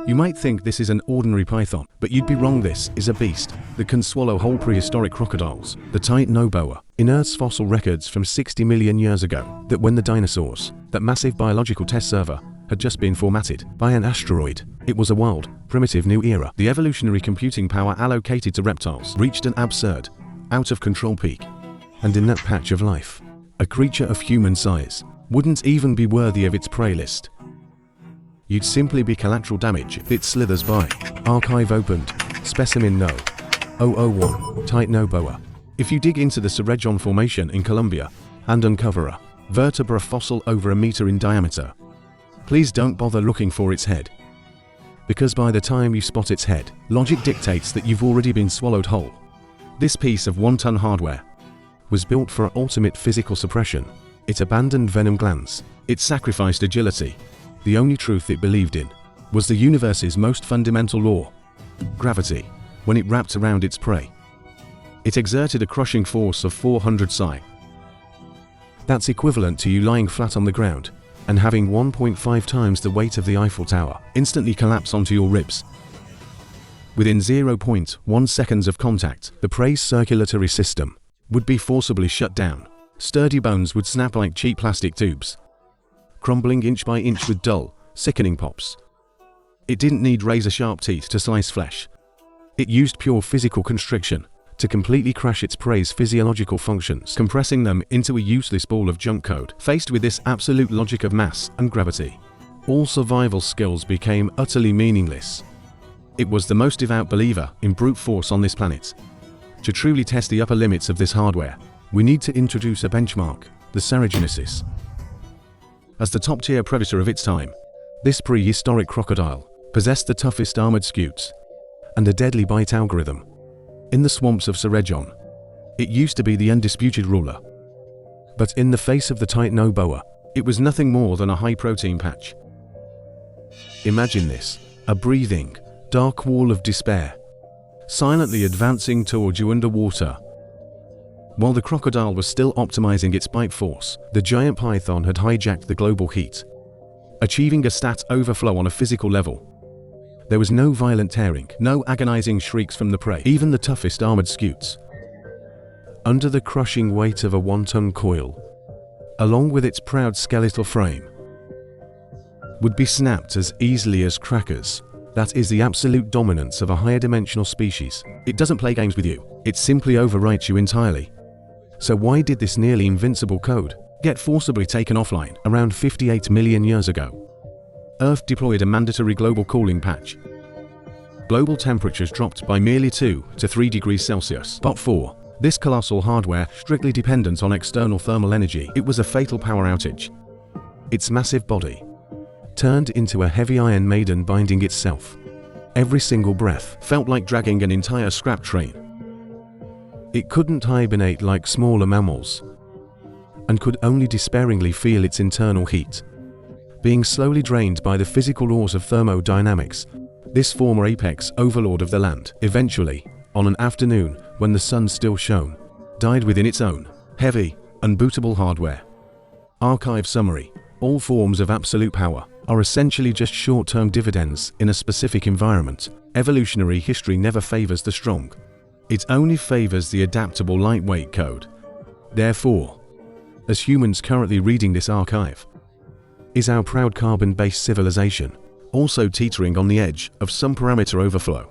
You might think this is an ordinary python, but you'd be wrong. This is a beast that can swallow whole prehistoric crocodiles, the Titanoboa. Unearths fossil records from 60 million years ago that when the dinosaurs, that massive biological test server, had just been formatted by an asteroid. It was a wild, primitive new era. The evolutionary computing power allocated to reptiles reached an absurd, out-of-control peak. And in that patch of life, a creature of human size wouldn't even be worthy of its prey list. You'd simply be collateral damage if it slithers by. Archive opened. Specimen No. 001. Titanoboa. If you dig into the Cerrejón Formation in Colombia and uncover a vertebra fossil over a meter in diameter, please don't bother looking for its head. Because by the time you spot its head, logic dictates that you've already been swallowed whole. This piece of one-ton hardware was built for ultimate physical suppression. It abandoned venom glands. It sacrificed agility. The only truth it believed in was the universe's most fundamental law, gravity. When it wrapped around its prey, it exerted a crushing force of 400 psi. That's equivalent to you lying flat on the ground and having 1.5 times the weight of the Eiffel Tower instantly collapse onto your ribs. Within 0.1 seconds of contact, the prey's circulatory system would be forcibly shut down. Sturdy bones would snap like cheap plastic tubes, crumbling inch by inch with dull, sickening pops. It didn't need razor-sharp teeth to slice flesh. It used pure physical constriction to completely crash its prey's physiological functions, compressing them into a useless ball of junk code. Faced with this absolute logic of mass and gravity, all survival skills became utterly meaningless. It was the most devout believer in brute force on this planet. To truly test the upper limits of this hardware, we need to introduce a benchmark, the Cerregenesis. As the top-tier predator of its time, this prehistoric crocodile possessed the toughest armored scutes and a deadly bite algorithm. In the swamps of Cerrejón, it used to be the undisputed ruler. But in the face of the Titanoboa, it was nothing more than a high-protein patch. Imagine this, a breathing, dark wall of despair, silently advancing towards you underwater. While the crocodile was still optimizing its bite force, the giant python had hijacked the global heat, achieving a stat overflow on a physical level. There was no violent tearing, no agonizing shrieks from the prey, even the toughest armored scutes. Under the crushing weight of a one-ton coil, along with its proud skeletal frame, would be snapped as easily as crackers. That is the absolute dominance of a higher dimensional species. It doesn't play games with you, it simply overwrites you entirely. So why did this nearly invincible code get forcibly taken offline around 58 million years ago? Earth deployed a mandatory global cooling patch. Global temperatures dropped by merely 2 to 3 degrees Celsius. But for this colossal hardware strictly dependent on external thermal energy, it was a fatal power outage. Its massive body turned into a heavy iron maiden binding itself. Every single breath felt like dragging an entire scrap train. It couldn't hibernate like smaller mammals, and could only despairingly feel its internal heat being slowly drained by the physical laws of thermodynamics. This former apex overlord of the land, eventually, on an afternoon when the sun still shone, died within its own heavy, unbootable hardware. Archive summary: all forms of absolute power are essentially just short-term dividends in a specific environment. Evolutionary history never favors the strong. It only favors the adaptable lightweight code. Therefore, as humans currently reading this archive, is our proud carbon-based civilization also teetering on the edge of some parameter overflow?